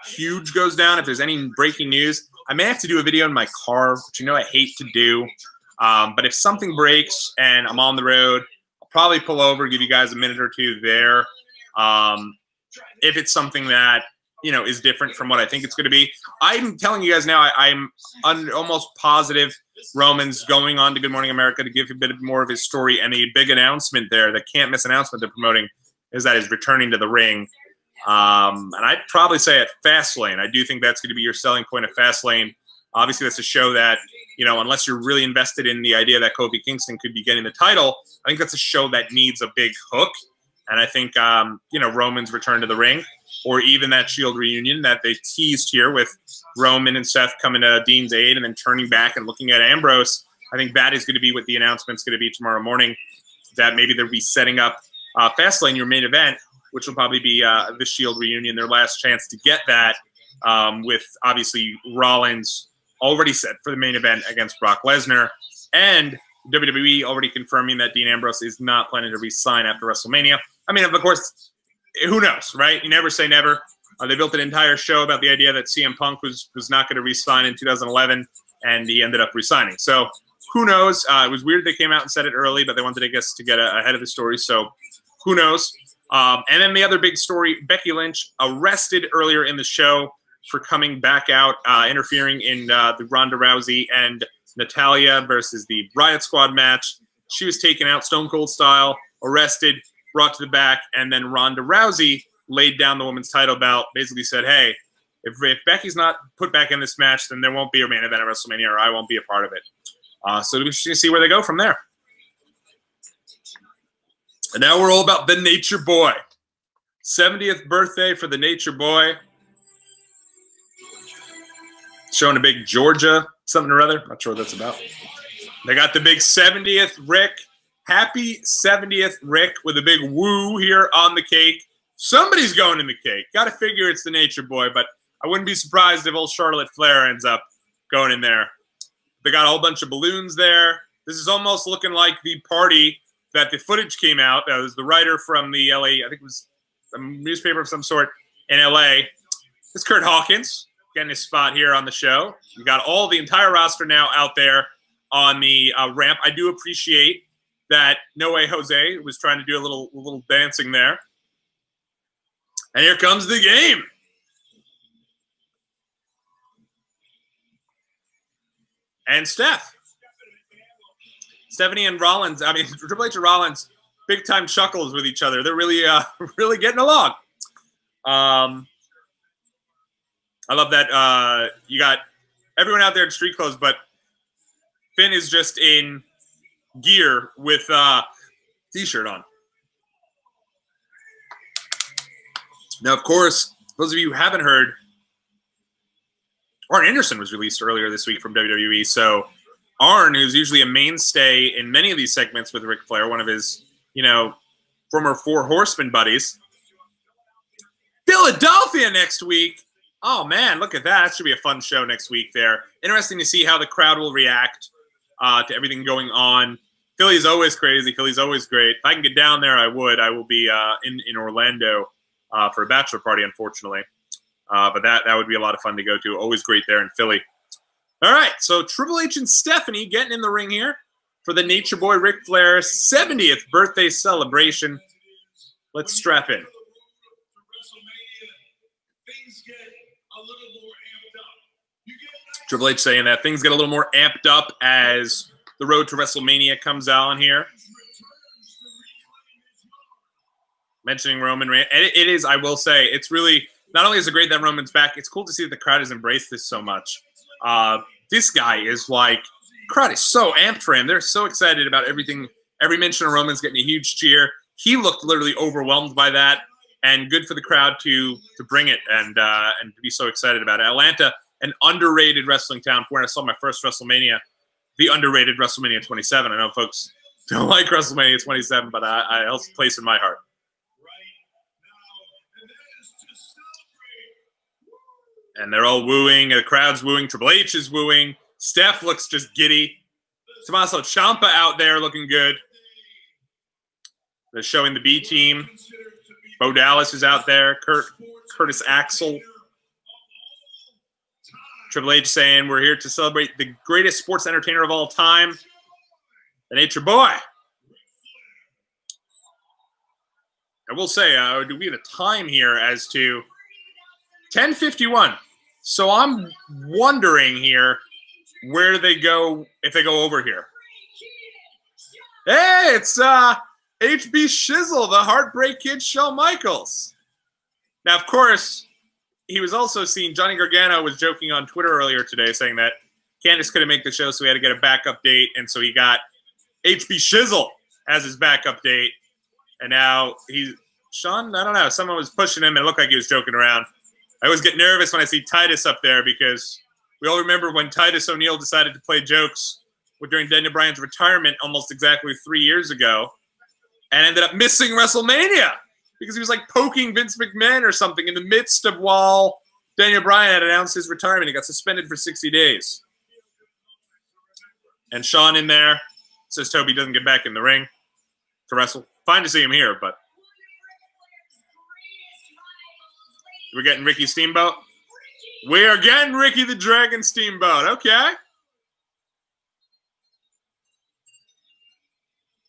huge goes down, if there's any breaking news, I may have to do a video in my car, which I hate to do. But if something breaks and I'm on the road, I'll probably pull over, give you guys a minute or two there. If it's something that is different from what I think it's going to be. I'm telling you guys now, I'm almost positive Roman's going on to Good Morning America to give a bit more of his story, and a big announcement there, the can't miss announcement they're promoting, is that he's returning to the ring. And I'd probably say at Fastlane. I do think that's going to be your selling point of Fastlane. Obviously, that's a show that, unless you're really invested in the idea that Kofi Kingston could be getting the title, I think that's a show that needs a big hook. And I think, Roman's return to the ring, or even that Shield reunion that they teased here with Roman and Seth coming to Dean's aid and then turning back and looking at Ambrose. I think that is going to be what the announcement's going to be tomorrow morning, that maybe they'll be setting up Fastlane, your main event, which will probably be the Shield reunion, their last chance to get that, with obviously Rollins already set for the main event against Brock Lesnar, and WWE already confirming that Dean Ambrose is not planning to re-sign after WrestleMania. I mean, of course, who knows, right? You never say never. They built an entire show about the idea that CM Punk was not going to re-sign in 2011, and he ended up re-signing. So who knows? It was weird they came out and said it early, but they wanted, I guess, to get ahead of the story. So who knows? And then the other big story, Becky Lynch arrested earlier in the show for coming back out, interfering in the Ronda Rousey and Natalya versus the Riot Squad match. She was taken out Stone Cold style, arrested, brought to the back, and then Ronda Rousey laid down the women's title belt, basically said, hey, if Becky's not put back in this match, then there won't be a main event at WrestleMania, or I won't be a part of it. So it'll be interesting to see where they go from there. And now we're all about the Nature Boy. 70th birthday for the Nature Boy. Showing a big Georgia something or other. Not sure what that's about. They got the big 70th Rick. Happy 70th Rick with a big woo here on the cake. Somebody's going in the cake. Got to figure it's the Nature Boy, but I wouldn't be surprised if old Charlotte Flair ends up going in there. They got a whole bunch of balloons there. This is almost looking like the party that the footage came out. That was the writer from the LA, I think it was a newspaper of some sort in LA. It's Kurt Hawkins getting his spot here on the show. We got the entire roster now out there on the ramp. I do appreciate that No Way Jose was trying to do a little dancing there. And here comes the game. And Steph. Stephanie and Rollins, I mean, Triple H and Rollins, big-time chuckles with each other. They're really, really getting along. I love that you got everyone out there in street clothes, but Finn is just in gear with T-shirt on. Now, of course, those of you who haven't heard, Arn Anderson was released earlier this week from WWE. So Arn, who's usually a mainstay in many of these segments with Ric Flair, one of his, former Four Horsemen buddies. Philadelphia next week. Oh, man, look at that. That should be a fun show next week there. Interesting to see how the crowd will react to everything going on. Philly's always crazy. Philly's always great. If I can get down there, I would. I will be in Orlando for a bachelor party, unfortunately. But that would be a lot of fun to go to. Always great there in Philly. All right, so Triple H and Stephanie getting in the ring here for the Nature Boy Ric Flair 70th birthday celebration. Let's strap in. Triple H saying that things get a little more amped up as the road to WrestleMania comes on here. Mentioning Roman Reigns. It is, I will say, it's really, not only is it great that Roman's back, it's cool to see that the crowd has embraced this so much. This guy is like, crowd is so amped for him. They're so excited about everything. Every mention of Roman's getting a huge cheer. He looked literally overwhelmed by that, and good for the crowd to bring it and to be so excited about it. Atlanta, an underrated wrestling town. Where I saw my first WrestleMania, the underrated WrestleMania 27. I know folks don't like WrestleMania 27, but I held a place in my heart. And they're all wooing. The crowd's wooing. Triple H is wooing. Steph looks just giddy. Tommaso Ciampa out there looking good. They're showing the B team. Bo Dallas is out there. Curtis Axel. Triple H saying we're here to celebrate the greatest sports entertainer of all time, the Nature Boy. I will say, do we have a time here as to 10:51? So I'm wondering here where they go, if they go over here. Hey, it's HB Shizzle, the Heartbreak Kid, Shawn Michaels. Now, of course, he was also seen, Johnny Gargano was joking on Twitter earlier today saying that Candice couldn't make the show, so he had to get a backup date, and so he got HB Shizzle as his backup date. And now Shawn, I don't know, someone was pushing him, and it looked like he was joking around. I always get nervous when I see Titus up there because we all remember when Titus O'Neil decided to play jokes during Daniel Bryan's retirement almost exactly 3 years ago and ended up missing WrestleMania because he was like poking Vince McMahon or something in the midst of while Daniel Bryan had announced his retirement. He got suspended for 60 days. And Shawn in there says Toby doesn't get back in the ring to wrestle. Fine to see him here, but we're getting Ricky Steamboat. We are getting Ricky the Dragon Steamboat. Okay.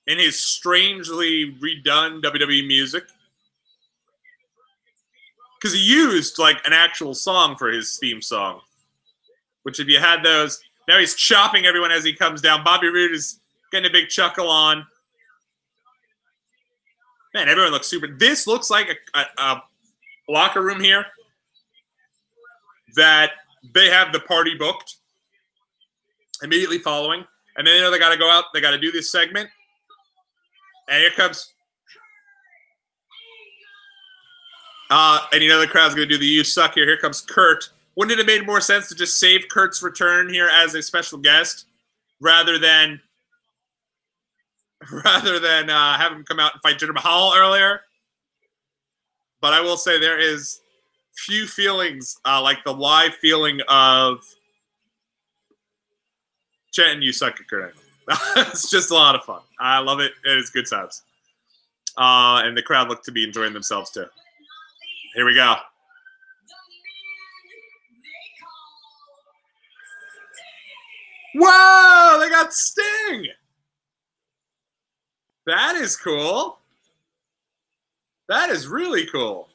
In his strangely redone WWE music. Because he used like an actual song for his theme song. Which if you had those, now he's chopping everyone as he comes down. Bobby Roode is getting a big chuckle on. Man, everyone looks super. This looks like a locker room here that they have the party booked immediately following. And then they got to go out. They got to do this segment. And here comes. And the crowd's going to do the "You Suck" here. Here comes Kurt. Wouldn't it have made more sense to just save Kurt's return here as a special guest rather than have him come out and fight Jinder Mahal earlier? But I will say there is few feelings like the live feeling of chanting "You Suck" at Kurt Angle. It's just a lot of fun. I love it. It is good times. And the crowd look to be enjoying themselves too. Here we go. Whoa! They got Sting! That is cool. That is really cool.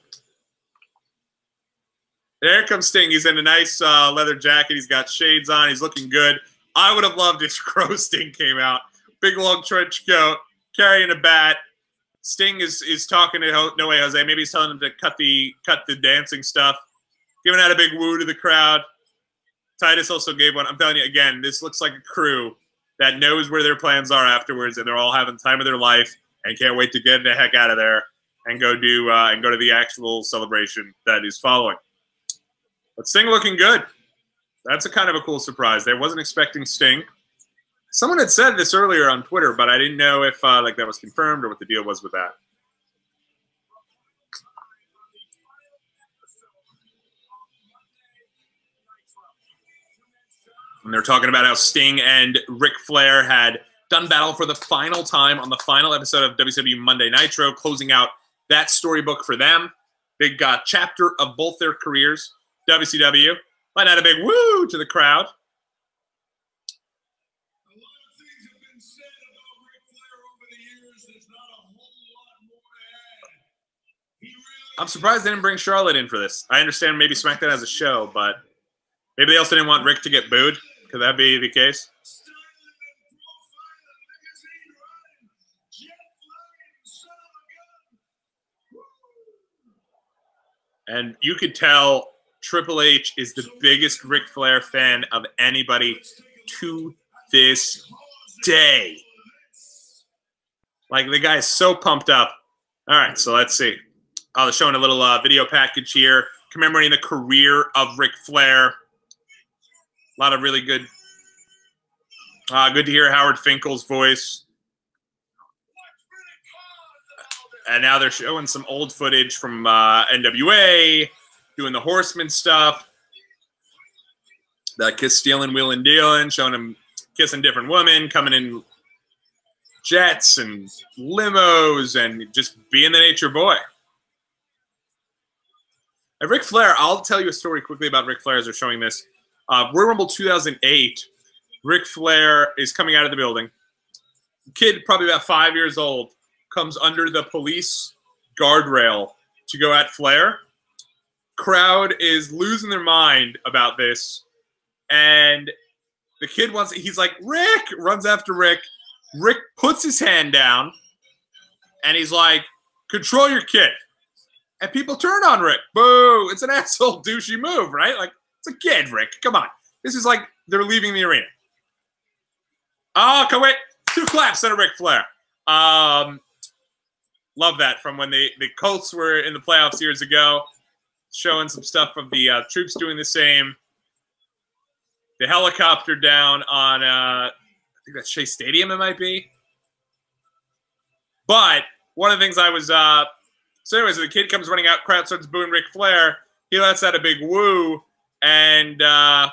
There comes Sting. He's in a nice leather jacket. He's got shades on. He's looking good. I would have loved if Crow Sting came out. Big long trench coat, carrying a bat. Sting is talking to No Way Jose. Maybe he's telling him to cut the dancing stuff. Giving out a big woo to the crowd. Titus also gave one. I'm telling you, again, this looks like a crew that knows where their plans are afterwards, and they're all having the time of their life and can't wait to get the heck out of there and go to the actual celebration that is following. But Sting looking good. That's a kind of a cool surprise. I wasn't expecting Sting. Someone had said this earlier on Twitter, but I didn't know if like that was confirmed or what the deal was with that. And they're talking about how Sting and Ric Flair had done battle for the final time on the final episode of WWE Monday Nitro, closing out that storybook for them. Big chapter of both their careers. WCW. Might add a big woo to the crowd. I'm surprised they didn't bring Charlotte in for this. I understand maybe SmackDown has a show, but maybe they also didn't want Rick to get booed. Could that be the case? And you could tell Triple H is the biggest Ric Flair fan of anybody to this day. Like, the guy is so pumped up. All right, so let's see. Oh, they're showing a little video package here commemorating the career of Ric Flair. A lot of really good. Good to hear Howard Finkel's voice. And now they're showing some old footage from NWA, doing the Horseman stuff. That kiss stealing, wheeling, dealing, showing him kissing different women, coming in jets and limos, and just being the nature boy. And Ric Flair, I'll tell you a story quickly about Ric Flair as they're showing this. Royal Rumble 2008, Ric Flair is coming out of the building. Kid, probably about 5 years old, comes under the police guardrail to go at Flair. Crowd is losing their mind about this. And the kid he's like, Rick, runs after Rick. Rick puts his hand down, and he's like, control your kid. And people turn on Rick. Boo. It's an asshole douchey move, right? Like, it's a kid, Rick. Come on. This is like they're leaving the arena. Oh, come wait. 2 claps and a Ric Flair. Love that from when the Colts were in the playoffs years ago. Showing some stuff of the troops doing the same. The helicopter down on, I think that's Shea Stadium it might be. But one of the things I was... So anyways, the kid comes running out, crowd starts booing Ric Flair. He lets out a big woo, and the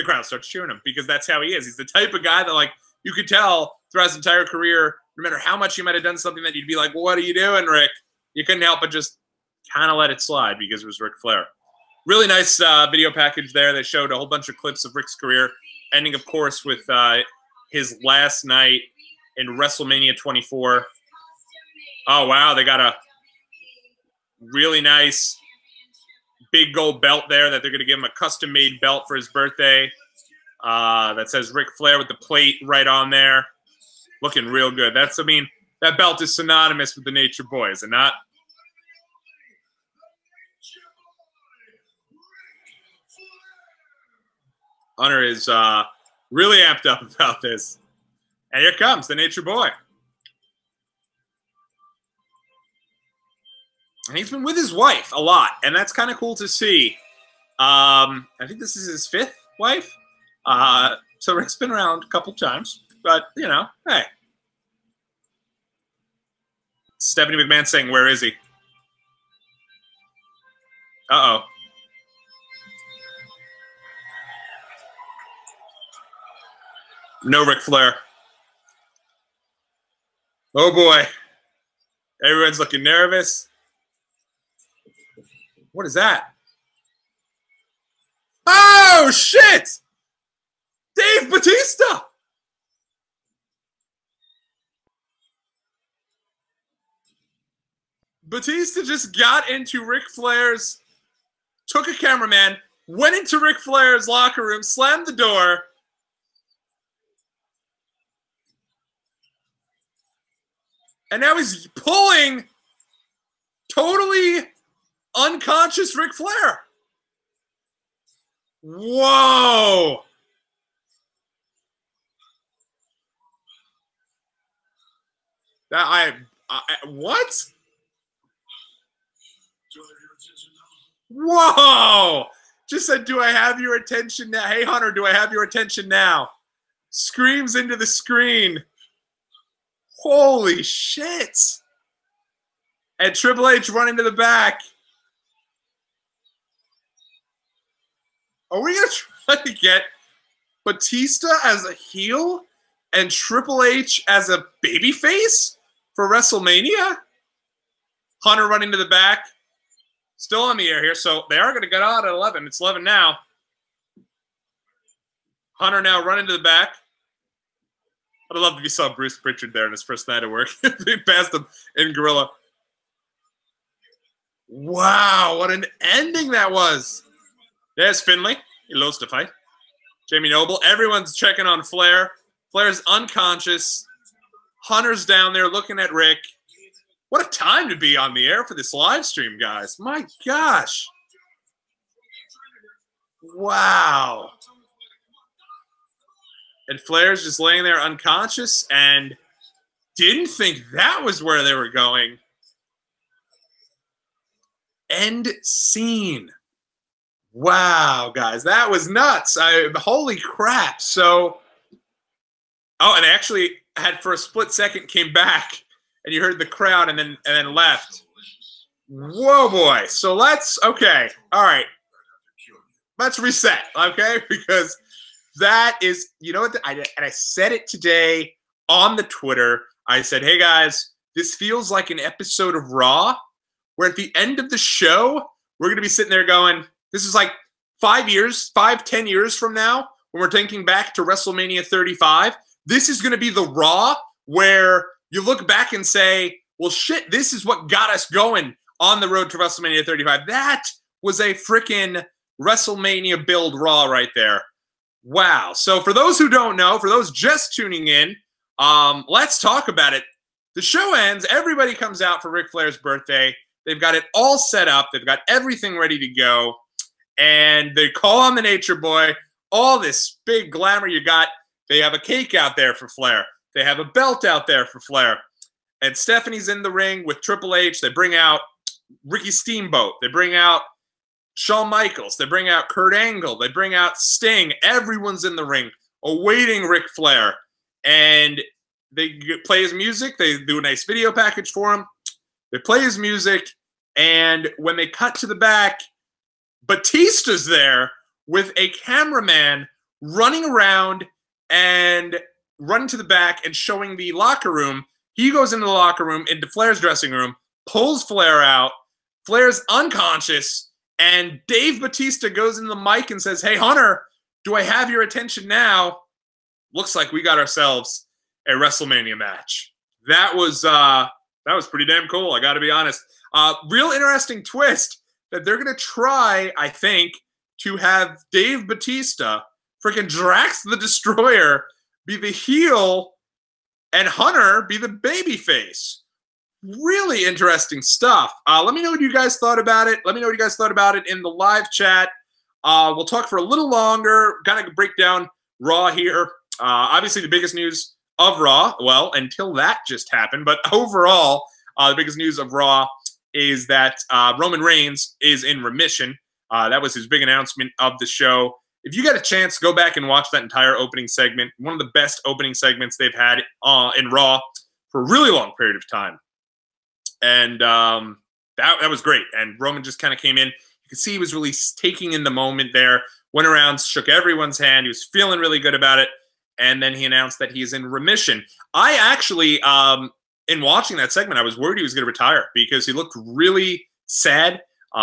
crowd starts cheering him because that's how he is. He's the type of guy that, like, you could tell throughout his entire career, no matter how much he might have done something that you'd be like, well, what are you doing, Rick? You couldn't help but just kind of let it slide because it was Ric Flair. Really nice video package there. They showed a whole bunch of clips of Rick's career, ending, of course, with his last night in WrestleMania 24. Oh, wow, they got a really nice big gold belt there that they're going to give him a custom-made belt for his birthday that says Ric Flair with the plate right on there. Looking real good. That's, I mean, that belt is synonymous with the Nature Boy, is it not? Hunter is really amped up about this. And here comes the Nature Boy. And he's been with his wife a lot, and that's kind of cool to see. I think this is his 5th wife. So Rick's been around a couple times, but, you know, hey. Stephanie McMahon saying, where is he? Uh-oh. No Ric Flair. Oh, boy. Everyone's looking nervous. What is that? Oh, shit! Dave Bautista! Batista just got into Ric Flair's, took a cameraman, went into Ric Flair's locker room, slammed the door, And now he's pulling totally unconscious Ric Flair. Whoa. What? Whoa! Just said, do I have your attention now? Hey, Hunter, do I have your attention now? Screams into the screen. Holy shit. And Triple H running to the back. Are we going to try to get Batista as a heel and Triple H as a babyface for WrestleMania? Hunter running to the back. Still on the air here, so they are going to get out at 11. It's 11 now. Hunter now running to the back. I'd love if you saw Bruce Pritchard there in his first night of work. They passed him in Gorilla. Wow, what an ending that was. There's Finlay. He lost the fight. Jamie Noble. Everyone's checking on Flair. Flair's unconscious. Hunter's down there looking at Rick. What a time to be on the air for this live stream, guys. My gosh. Wow. And Flair's just laying there unconscious and didn't think that was where they were going. End scene. Wow, guys. That was nuts. Holy crap. So, oh, and actually had for a split second came back. And you heard the crowd and then left. Whoa, boy. So let's, okay. All right. Let's reset, okay? Because that is, you know what? I said it today on the Twitter. I said, hey, guys, this feels like an episode of Raw where at the end of the show, we're going to be sitting there going, this is like 10 years from now when we're thinking back to WrestleMania 35. This is going to be the Raw where you look back and say, well, shit, this is what got us going on the road to WrestleMania 35. That was a freaking WrestleMania build Raw right there. Wow. So for those who don't know, for those just tuning in, let's talk about it. The show ends. Everybody comes out for Ric Flair's birthday. They've got it all set up. They've got everything ready to go. And they call on the Nature Boy. All this big glamour you got. They have a cake out there for Flair. They have a belt out there for Flair. And Stephanie's in the ring with Triple H. They bring out Ricky Steamboat. They bring out Shawn Michaels. They bring out Kurt Angle. They bring out Sting. Everyone's in the ring awaiting Ric Flair. And they play his music. They do a nice video package for him. They play his music. And when they cut to the back, Batista's there with a cameraman running around and running to the back and showing the locker room. He goes into the locker room, into Flair's dressing room, pulls Flair out. Flair's unconscious, and Dave Batista goes in the mic and says, hey, Hunter, do I have your attention now? Looks like we got ourselves a WrestleMania match. That was pretty damn cool, I got to be honest. Real interesting twist that they're going to try, I think, to have Dave Batista, freaking Drax the Destroyer, be the heel and Hunter be the babyface. Really interesting stuff. Let me know what you guys thought about it. Let me know what you guys thought about it in the live chat. We'll talk for a little longer, kind of break down Raw here. Obviously, the biggest news of Raw, well, until that just happened, but overall, the biggest news of Raw is that Roman Reigns is in remission. That was his big announcement of the show. If you get a chance, go back and watch that entire opening segment. One of the best opening segments they've had in Raw for a really long period of time. And that was great. And Roman just kind of came in. You could see he was really taking in the moment there. Went around, shook everyone's hand. He was feeling really good about it. And then he announced that he's in remission. I actually, in watching that segment, I was worried he was going to retire because he looked really sad.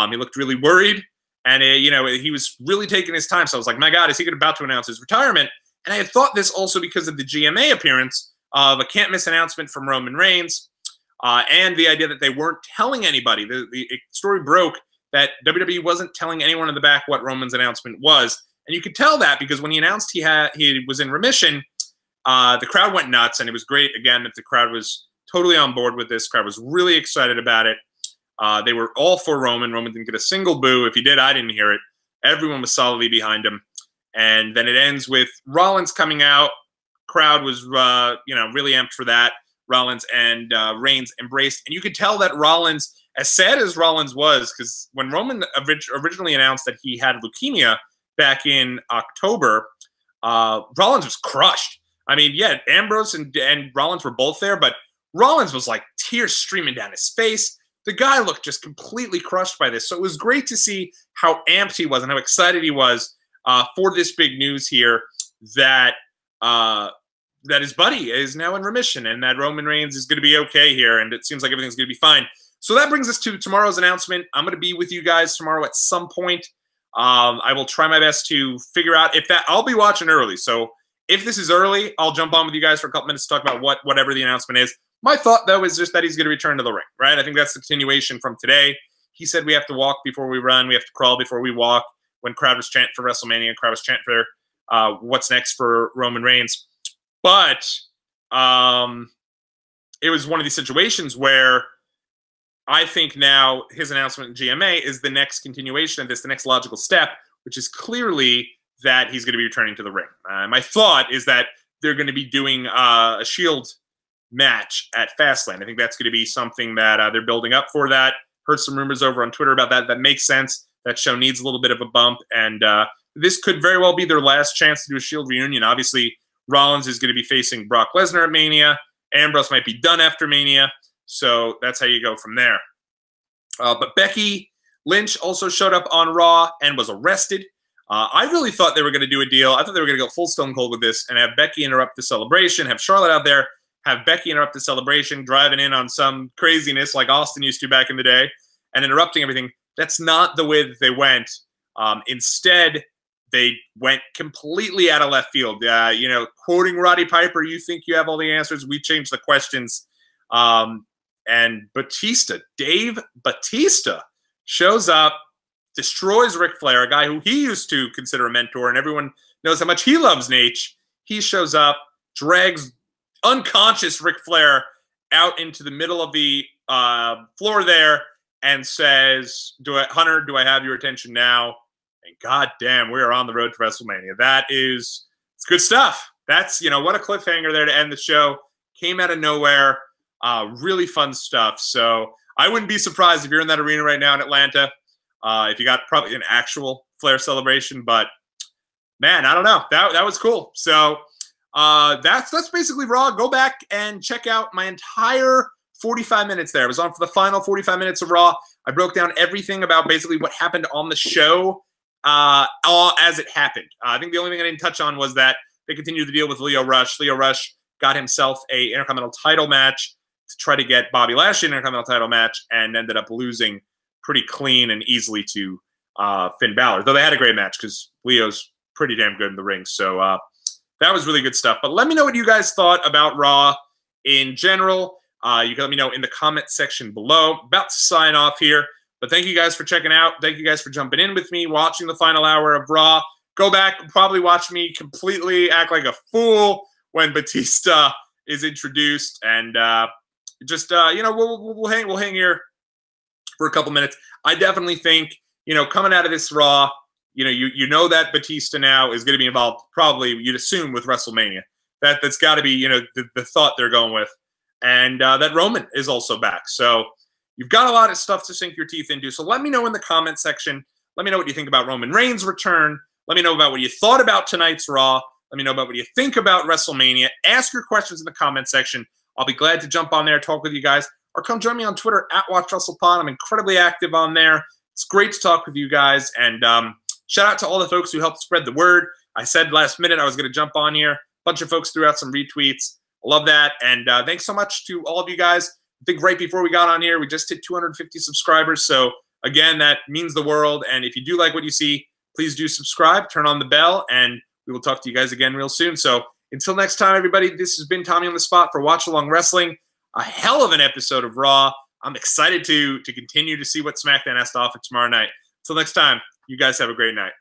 He looked really worried. And, he was really taking his time. So I was like, my God, is he about to announce his retirement? And I had thought this also because of the GMA appearance of a can't-miss announcement from Roman Reigns and the idea that they weren't telling anybody. The story broke that WWE wasn't telling anyone in the back what Roman's announcement was. And you could tell that because when he announced he was in remission, the crowd went nuts. And it was great, again, that the crowd was totally on board with this. Crowd was really excited about it. They were all for Roman. Roman didn't get a single boo. If he did, I didn't hear it. Everyone was solidly behind him. And then it ends with Rollins coming out. Crowd was, really amped for that. Rollins and Reigns embraced. And you could tell that Rollins, as sad as Rollins was, because when Roman originally announced that he had leukemia back in October, Rollins was crushed. I mean, yeah, Ambrose and Rollins were both there, but Rollins was like tears streaming down his face. The guy looked just completely crushed by this. So it was great to see how amped he was and how excited he was for this big news here that that his buddy is now in remission and that Roman Reigns is going to be okay here, and it seems like everything's going to be fine. So that brings us to tomorrow's announcement. I'm going to be with you guys tomorrow at some point. I will try my best to figure out if that – I'll be watching early. So if this is early, I'll jump on with you guys for a couple minutes to talk about whatever the announcement is. My thought, though, is just that he's going to return to the ring, right? I think that's the continuation from today. He said we have to walk before we run. We have to crawl before we walk. When crowd was chanting for WrestleMania, crowd was chanting for what's next for Roman Reigns. But it was one of these situations where I think now his announcement in GMA is the next continuation of this, the next logical step, which is clearly that he's going to be returning to the ring. My thought is that they're going to be doing a Shield match at Fastlane. I think that's going to be something that they're building up for that. Heard some rumors over on Twitter about that. That makes sense. That show needs a little bit of a bump, and this could very well be their last chance to do a Shield reunion. Obviously, Rollins is going to be facing Brock Lesnar at Mania. Ambrose might be done after Mania, so that's how you go from there. But Becky Lynch also showed up on Raw and was arrested. I really thought they were going to do a deal. I thought they were going to go full Stone Cold with this and have Becky interrupt the celebration, have Charlotte out there, have Becky interrupt the celebration, driving in on some craziness like Austin used to back in the day, and interrupting everything. That's not the way that they went. Instead, they went completely out of left field. Quoting Roddy Piper, you think you have all the answers. We changed the questions. And Batista, Dave Batista, shows up, destroys Ric Flair, a guy who he used to consider a mentor, and everyone knows how much he loves Nate. He shows up, drags unconscious Ric Flair out into the middle of the floor there, and says, Hunter, do I have your attention now? And goddamn, we are on the road to WrestleMania. It's good stuff. That's, what a cliffhanger there to end the show. Came out of nowhere. Really fun stuff. So I wouldn't be surprised if you're in that arena right now in Atlanta, if you got probably an actual Flair celebration. But, man, I don't know. That was cool. So that's basically Raw. Go back and check out my entire 45 minutes there. I was on for the final 45 minutes of Raw. I broke down everything about basically what happened on the show as it happened. I think the only thing I didn't touch on was that they continued to deal with Lio Rush. Lio Rush got himself a Intercontinental title match to try to get Bobby Lashley an Intercontinental title match and ended up losing pretty clean and easily to Finn Balor. Though they had a great match because Leo's pretty damn good in the ring. So that was really good stuff. But let me know what you guys thought about Raw in general. You can let me know in the comment section below. About to sign off here. But thank you guys for checking out. Thank you guys for jumping in with me, watching the final hour of Raw. Go back and probably watch me completely act like a fool when Batista is introduced. And we'll hang here for a couple minutes. I definitely think, coming out of this Raw, you know that Batista now is going to be involved, probably, you'd assume, with WrestleMania. That's got to be, the thought they're going with. And that Roman is also back. So you've got a lot of stuff to sink your teeth into. So let me know in the comment section. Let me know what you think about Roman Reigns' return. Let me know about what you thought about tonight's Raw. Let me know about what you think about WrestleMania. Ask your questions in the comment section. I'll be glad to jump on there, talk with you guys. Or come join me on Twitter at WatchWrestlePod. I'm incredibly active on there. It's great to talk with you guys. And shout out to all the folks who helped spread the word. I said last minute I was going to jump on here. A bunch of folks threw out some retweets. I love that. And thanks so much to all of you guys. I think right before we got on here, we just hit 250 subscribers. So, again, that means the world. And if you do like what you see, please do subscribe, turn on the bell, and we will talk to you guys again real soon. So, until next time, everybody, this has been Tommy on the Spot for Watch Along Wrestling. A hell of an episode of Raw. I'm excited to continue to see what SmackDown has to offer tomorrow night. Until next time, you guys have a great night.